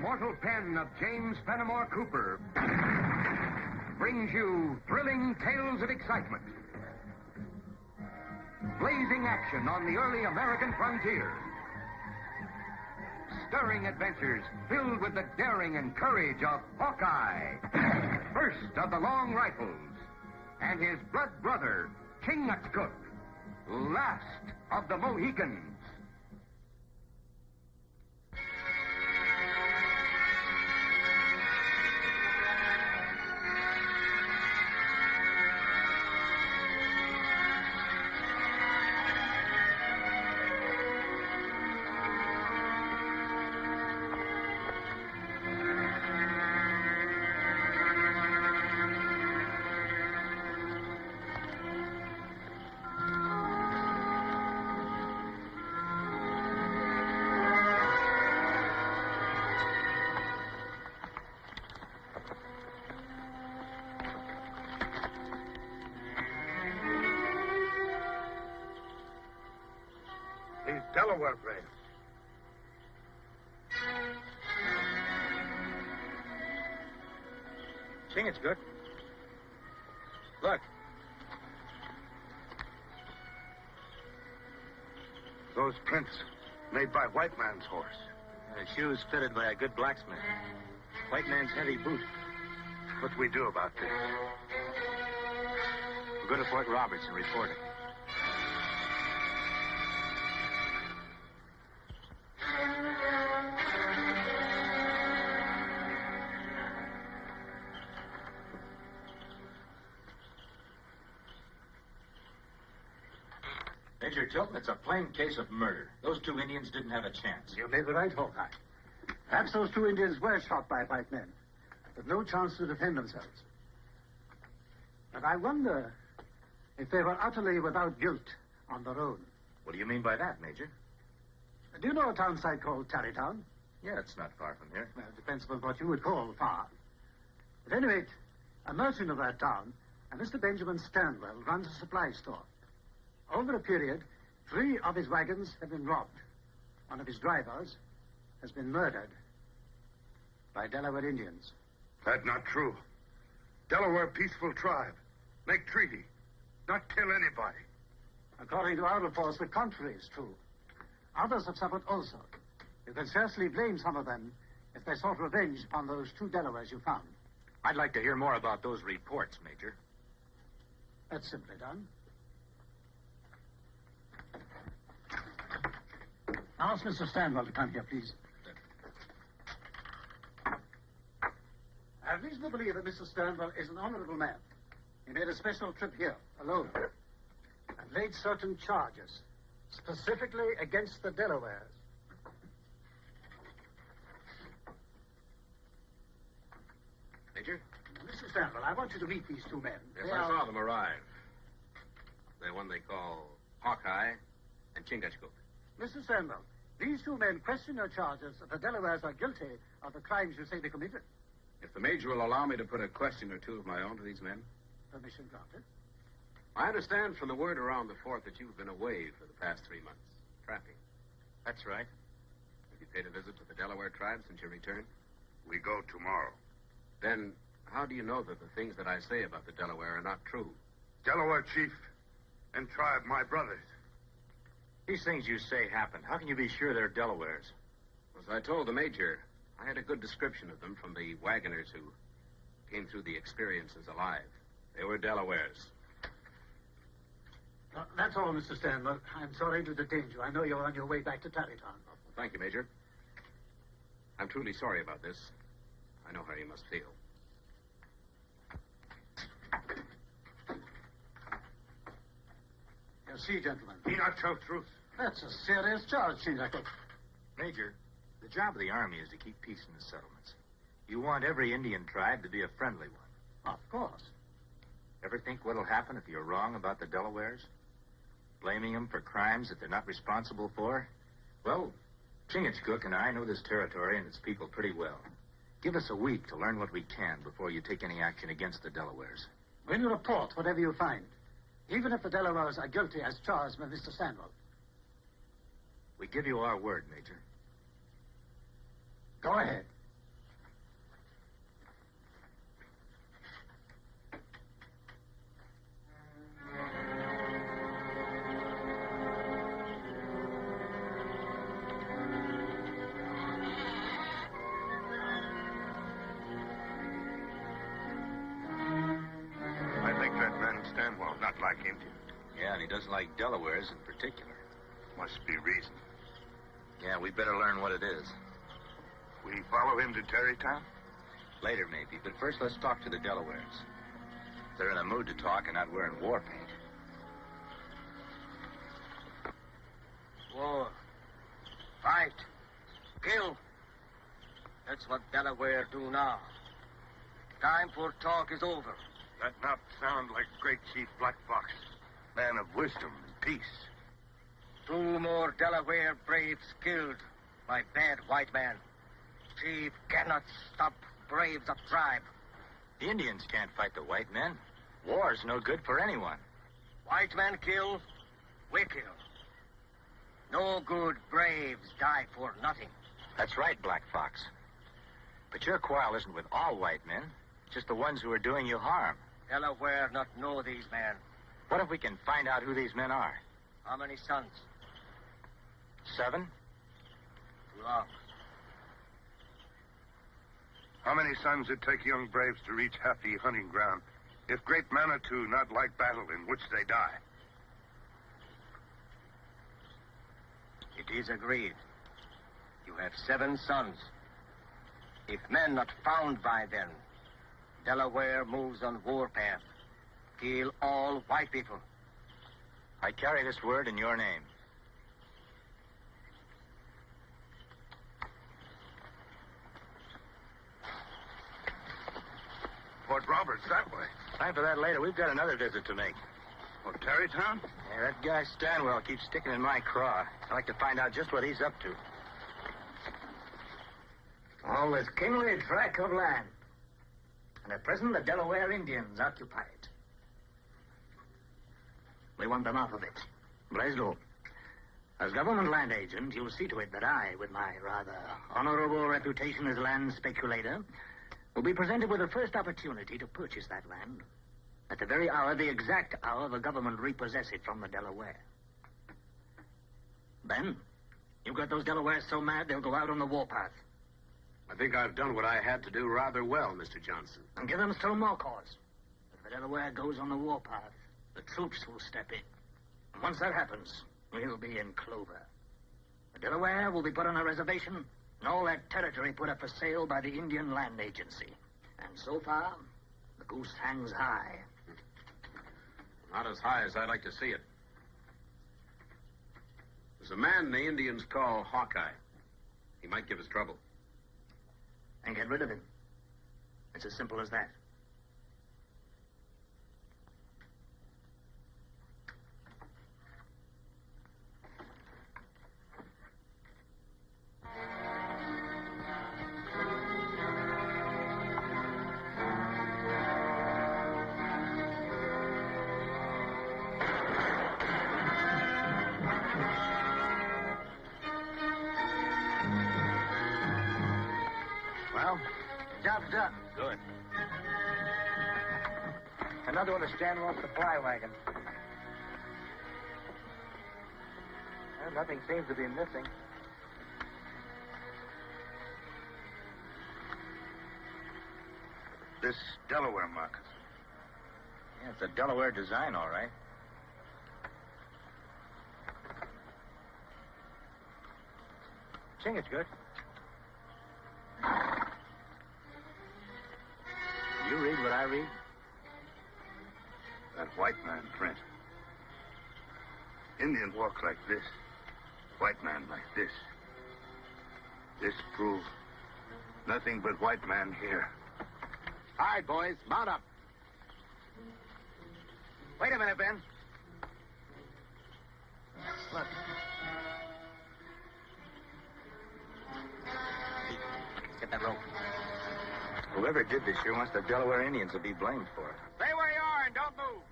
immortal pen of James Fenimore Cooper brings you thrilling tales of excitement, blazing action on the early American frontier, stirring adventures filled with the daring and courage of Hawkeye, first of the Long Rifles, and his blood brother, Chingachgook, last of the Mohicans. Delaware braves. Chingachgook. Look. Those prints made by white man's horse. The shoes fitted by a good blacksmith. White man's heavy boot. What do we do about this? We'll go to Fort Roberts and report it. Major Tilton, it's a plain case of murder. Those two Indians didn't have a chance. You may be right, Hawkeye. Perhaps those two Indians were shot by white men, with no chance to defend themselves. But I wonder if they were utterly without guilt on their own. What do you mean by that, Major? Do you know a town site called Tarrytown? Yeah, it's not far from here. Well, it depends upon what you would call far. At any rate, a merchant of that town, a Mr. Benjamin Stanwell, runs a supply store. Over a period, 3 of his wagons have been robbed. One of his drivers has been murdered by Delaware Indians. That's not true. Delaware peaceful tribe. Make treaty. Not kill anybody. According to our reports, the contrary is true. Others have suffered also. You can scarcely blame some of them if they sought revenge upon those 2 Delawares you found. I'd like to hear more about those reports, Major. That's simply done. Ask Mr. Stanwell to come here, please. I have reason to believe that Mr. Stanwell is an honorable man. He made a special trip here, alone, and laid certain charges, specifically against the Delawares. Major? Mr. Stanwell, I want you to meet these 2 men. Yes, I saw them arrive. The one they call Hawkeye and Chingachgook. Mr. Stanwell, these 2 men question your charges that the Delawares are guilty of the crimes you say they committed. If the Major will allow me to put a question or 2 of my own to these men. Permission granted. I understand from the word around the fort that you've been away for the past 3 months, trapping. That's right. Have you paid a visit to the Delaware tribe since your return? We go tomorrow. Then how do you know that the things that I say about the Delaware are not true? Delaware chief and tribe, my brothers. These things you say happened. How can you be sure they're Delawares? As I told the Major, I had a good description of them from the wagoners who came through the experiences alive. They were Delawares. That's all, Mr. Stanwell. I'm sorry to detain you. I know you're on your way back to Tarrytown. Well, thank you, Major. I'm truly sorry about this. I know how you must feel. You see, gentlemen. He not tell truth. That's a serious charge, Chingachgook. Major, the job of the Army is to keep peace in the settlements. You want every Indian tribe to be a friendly one. Of course. Ever think what'll happen if you're wrong about the Delawares? Blaming them for crimes that they're not responsible for? Well, Chingachgook and I know this territory and its people pretty well. Give us a week to learn what we can before you take any action against the Delawares. We'll report whatever you find, even if the Delawares are guilty as charged by Mr. Stanwell. We give you our word, Major. Go ahead. Stanwell not like Indians? Yeah, and he doesn't like Delawares in particular. Must be reason. Yeah, we better learn what it is. We follow him to Terrytown? Later, maybe. But first, let's talk to the Delawares. They're in a mood to talk and not wearing war paint. War. Fight. Kill. That's what Delaware do now. Time for talk is over. That not sound like Great Chief Black Fox. Man of wisdom and peace. 2 more Delaware braves killed by bad white man. Chief cannot stop braves of tribe. The Indians can't fight the white men. War's no good for anyone. White men kill, we kill. No good braves die for nothing. That's right, Black Fox. But your quarrel isn't with all white men, just the ones who are doing you harm. Delaware not know these men. What if we can find out who these men are? How many sons? 7? Too long. How many sons it take young braves to reach happy hunting ground if great Manitou not like battle in which they die? It is agreed. You have 7 sons. If men not found by them, Delaware moves on warpath. Kill all white people. I carry this word in your name. Fort Roberts, that way. Time for that later. We've got another visit to make. Oh, Terrytown? Yeah, that guy Stanwell keeps sticking in my craw. I'd like to find out just what he's up to. All this kingly tract of land. And at present, the Delaware Indians occupy it. We want them off of it. Blaisdell, as government land agent, you'll see to it that I, with my rather honorable reputation as land speculator, will be presented with the first opportunity to purchase that land at the very hour, the exact hour, the government repossess it from the Delaware. Ben, you've got those Delawares so mad they'll go out on the warpath. I think I've done what I had to do rather well, Mr. Johnson. And give them still more cause. If the Delaware goes on the warpath, the troops will step in. And once that happens, we'll be in clover. The Delaware will be put on a reservation, and all that territory put up for sale by the Indian Land Agency. And so far, the goose hangs high. Not as high as I'd like to see it. There's a man the Indians call Hawkeye. He might give us trouble. And get rid of him. It's as simple as that. Well, job's done. Good. Another one of Stanwell's supply wagons. Well, nothing seems to be missing. This Delaware market. Yeah, it's a Delaware design, all right. Chingachgook. Good. You read what I read? That white man print. Indian walk like this. White man like this. This prove nothing but white man here. All right, boys, mount up. Wait a minute, Ben. Look. Get that rope. Whoever did this here wants the Delaware Indians to be blamed for it. Stay where you are and don't move.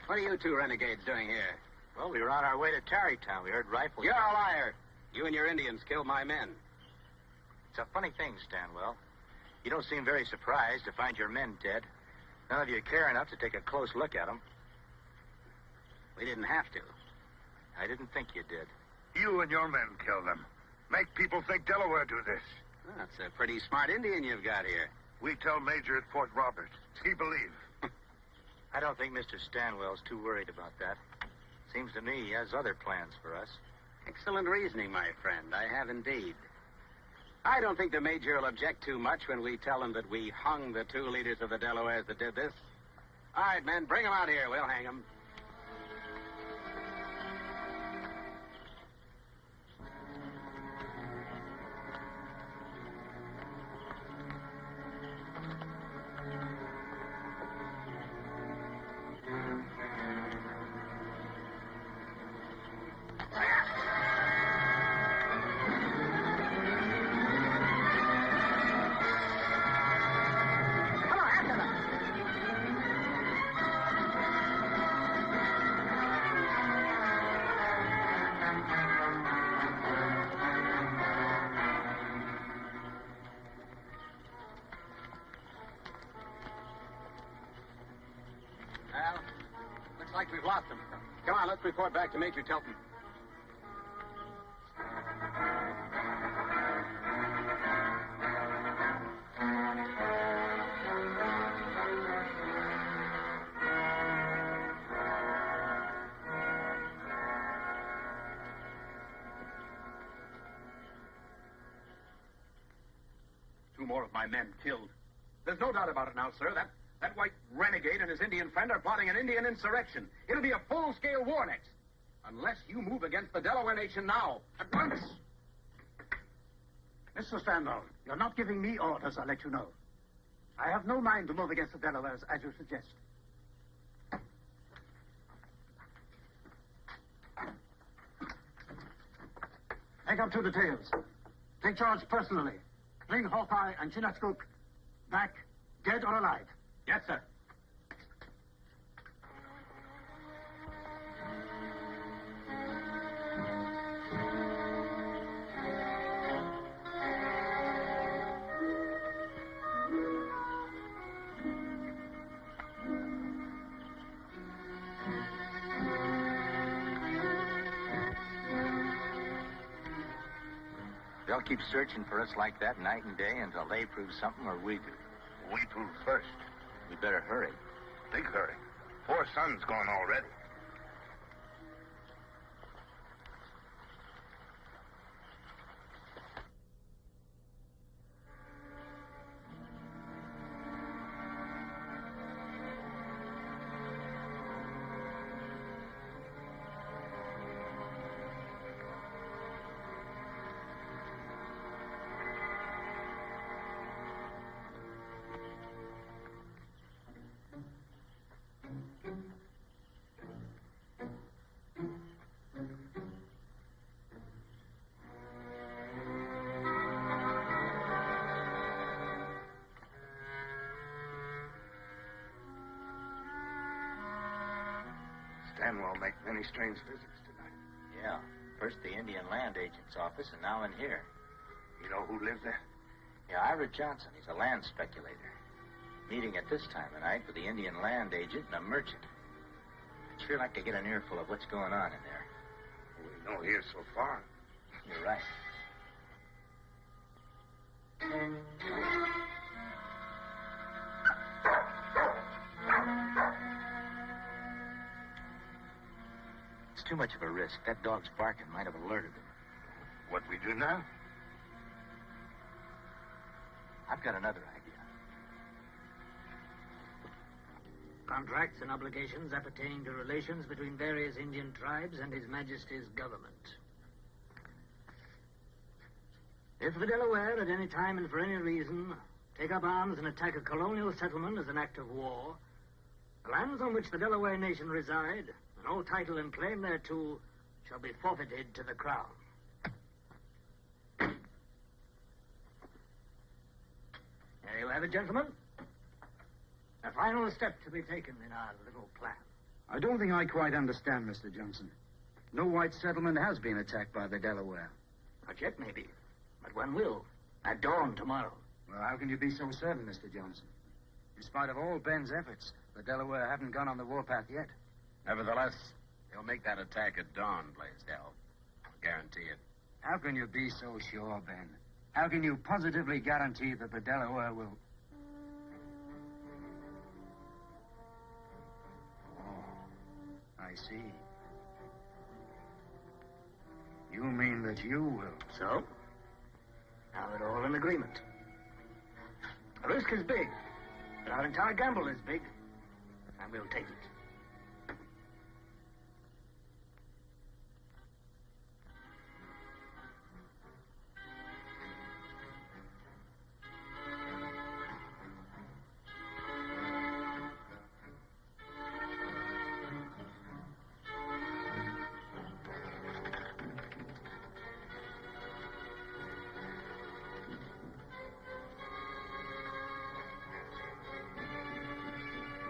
What are you 2 renegades doing here? Well, we were on our way to Tarrytown. We heard rifles. You're a liar. You and your Indians killed my men. It's a funny thing, Stanwell. You don't seem very surprised to find your men dead. None of you care enough to take a close look at them. We didn't have to. I didn't think you did. You and your men kill them. Make people think Delaware do this. That's a pretty smart Indian you've got here. We tell Major at Fort Robert. He believe. I don't think Mr. Stanwell's too worried about that. Seems to me he has other plans for us. Excellent reasoning, my friend. I have indeed. I don't think the Major will object too much when we tell him that we hung the 2 leaders of the Delawares that did this. All right, men, bring them out here. We'll hang them. Like we've lost them. Come on, let's report back to Major Tilton. Two more of my men killed. There's no doubt about it now, sir. That white renegade and his Indian friend are plotting an Indian insurrection. It'll be a full-scale war next. Unless you move against the Delaware nation now. At once. Mr. Stanwell, you're not giving me orders, I'll let you know. I have no mind to move against the Delawares, as you suggest. Take up 2 details. Take charge personally. Bring Hawkeye and Chinaskuk back, dead or alive. Yes, sir. They'll keep searching for us like that night and day until they prove something or we do. We prove first. We better hurry. Big hurry. 4 sons gone already. Stanwell make many strange visits tonight. Yeah. First the Indian Land Agent's office, and now in here. You know who lives there? Yeah, Ira Johnson. He's a land speculator. Meeting at this time of night with the Indian Land Agent and a merchant. I'd sure like to get an earful of what's going on in there. We know here so far. You're right. It's too much of a risk. That dog's barking might have alerted them. What we do now? I've got another idea. Contracts and obligations appertaining to relations between various Indian tribes and His Majesty's government. If the Delaware, at any time and for any reason, take up arms and attack a colonial settlement as an act of war, the lands on which the Delaware nation reside, and all title and claim thereto, shall be forfeited to the crown. There you have it, gentlemen. A final step to be taken in our little plan. I don't think I quite understand, Mr. Johnson. No white settlement has been attacked by the Delaware. Not yet, maybe. But one will. At dawn tomorrow. Well, how can you be so certain, Mr. Johnson? In spite of all Ben's efforts, the Delaware haven't gone on the warpath yet. Nevertheless, they'll make that attack at dawn, Blaisdell. I'll guarantee it. How can you be so sure, Ben? How can you positively guarantee that the Delaware will... Oh, I see. You mean that you will? So? Now we're all in agreement. The risk is big, but our entire gamble is big, and we'll take it.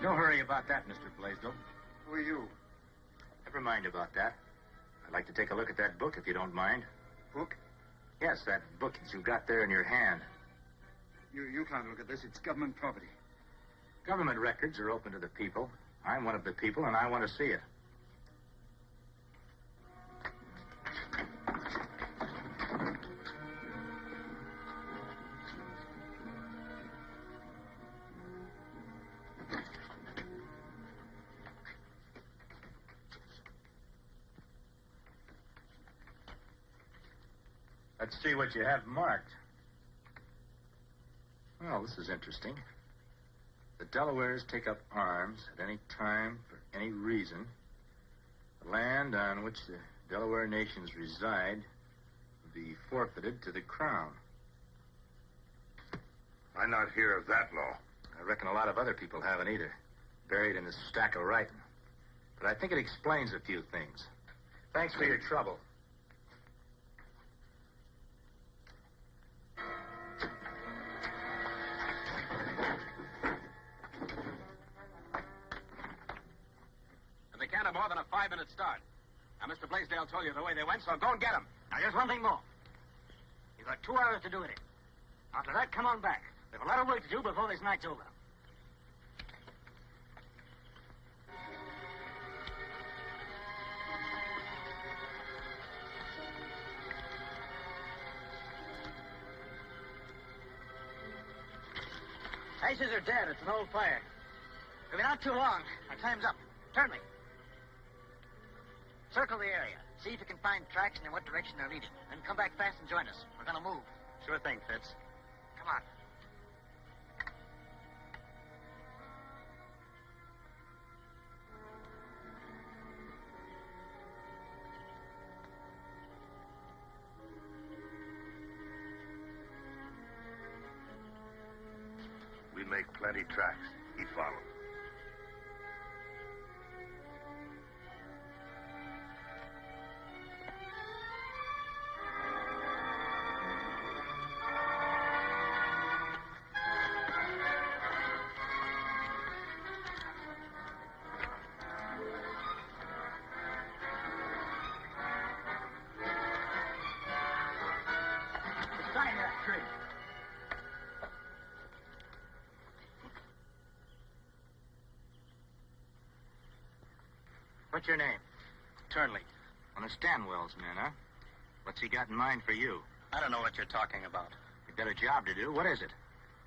No hurry about that, Mr. Blaisdell. Who are you? Never mind about that. I'd like to take a look at that book, if you don't mind. Book? Yes, that book that you got there in your hand. You can't look at this. It's government property. Government records are open to the people. I'm one of the people, and I want to see it. Let's see what you have marked. Well, this is interesting. The Delawares take up arms at any time for any reason. The land on which the Delaware nations reside will be forfeited to the Crown. I not hear of that law. I reckon a lot of other people haven't either. Buried in a stack of writing. But I think it explains a few things. Thanks for your trouble. They can't have more than a 5-minute start. Now, Mr. Blaisdell told you the way they went, so go and get them. Now, just one thing more. You've got 2 hours to do it in. After that, come on back. We have a lot of work to do before this night's over. Ashes are dead. It's an old fire. We've been out too long. Our time's up. Turn me. Circle the area. See if you can find tracks and in what direction they're leading. Then come back fast and join us. We're going to move. Sure thing, Fitz. Come on. We make plenty tracks. He follows. Sign that tree. What's your name? Turnley. One of Stanwell's men, huh? What's he got in mind for you? I don't know what you're talking about. You've got a job to do. What is it?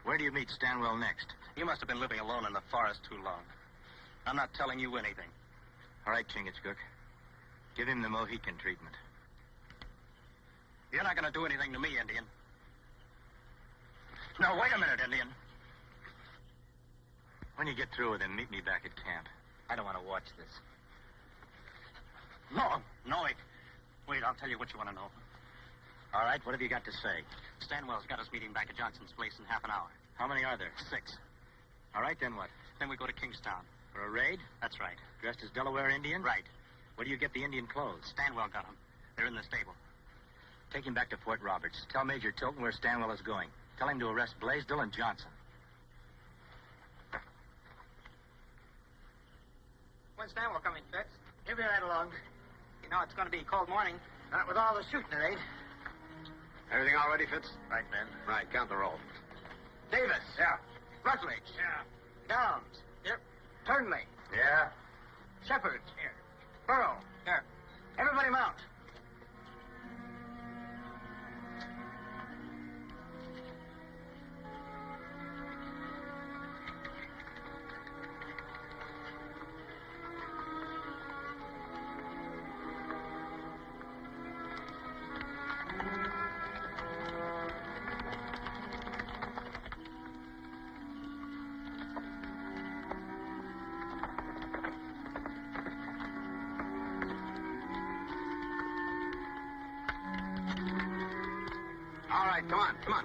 Where do you meet Stanwell next? You must have been living alone in the forest too long. I'm not telling you anything. All right, Chingachgook. Give him the Mohican treatment. You're not going to do anything to me, Indian. No, wait a minute, Indian. When you get through with him, meet me back at camp. I don't want to watch this. No, wait. Wait, I'll tell you what you want to know. All right, what have you got to say? Stanwell's got us meeting back at Johnson's place in half an hour. How many are there? 6. All right, then what? Then we go to Kingstown. For a raid? That's right. Dressed as Delaware Indians? Right. Where do you get the Indian clothes? Stanwell got them. They're in the stable. Take him back to Fort Roberts. Tell Major Tilton where Stanwell is going. Tell him to arrest Blaisdell and Johnson. When's Stanwell coming, Fitz? He'll be right along. You know it's going to be a cold morning. Not with all the shooting, it ain't. Everything all ready, Fitz? Right, man. Right, count the roll. Davis. Yeah. Rutledge. Yeah. Downs. Yep. Turnley. Yeah. Shepard. Here. Burrow. Here. Everybody mount. right, come on, come on.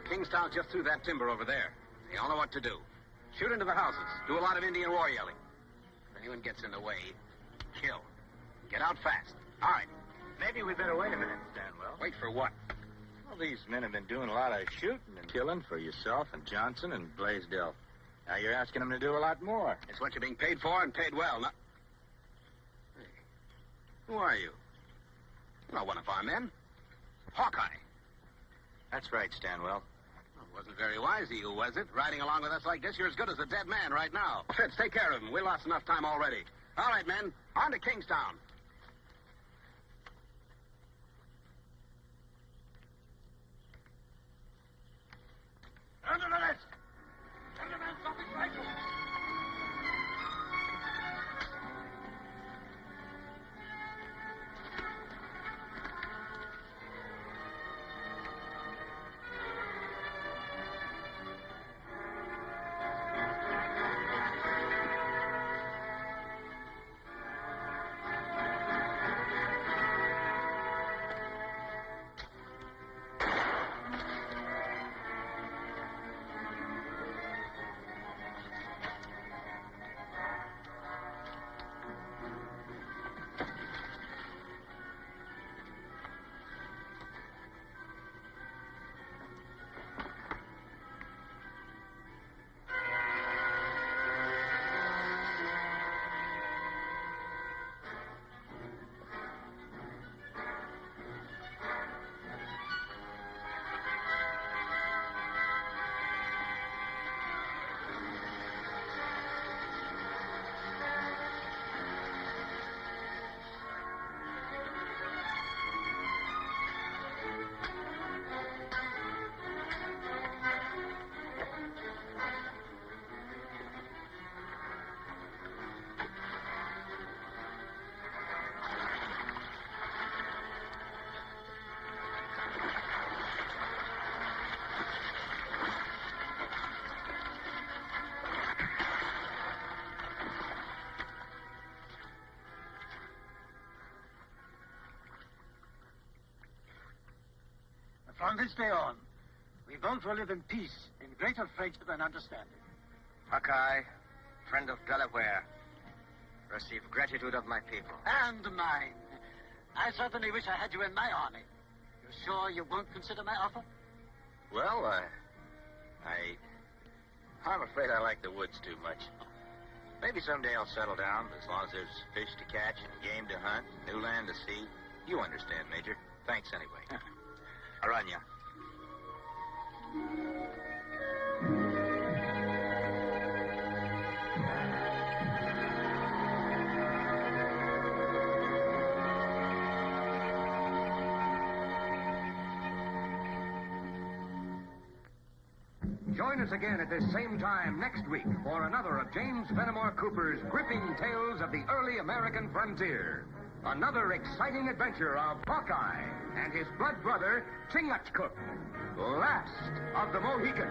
Kingstown just through that timber over there. They all know what to do. Shoot into the houses. Do a lot of Indian war yelling. If anyone gets in the way, kill. Get out fast. All right. Maybe we better wait a minute, Stanwell. Wait for what? Well, these men have been doing a lot of shooting and killing for yourself and Johnson and Blaisdell. Now you're asking them to do a lot more. It's what you're being paid for and paid well. Not... Hey, who are you? You're not one of our men. Hawkeye. That's right, Stanwell. Well, it wasn't very wise of you, was it? Riding along with us like this, you're as good as a dead man right now. Fitz, take care of him. We lost enough time already. All right, men. On to Kingstown. Under the list! Under man, something rifle! From this day on, we both will live in peace, in greater friendship and understanding. Hawkeye, friend of Delaware, receive gratitude of my people. And mine. I certainly wish I had you in my army. You sure you won't consider my offer? Well, I'm afraid I like the woods too much. Maybe someday I'll settle down, but as long as there's fish to catch and game to hunt, new land to see. You understand, Major. Thanks anyway. Aranya. Join us again at this same time next week for another of James Fenimore Cooper's gripping tales of the early American frontier. Another exciting adventure of Hawkeye and his blood brother, Chingachgook, last of the Mohicans.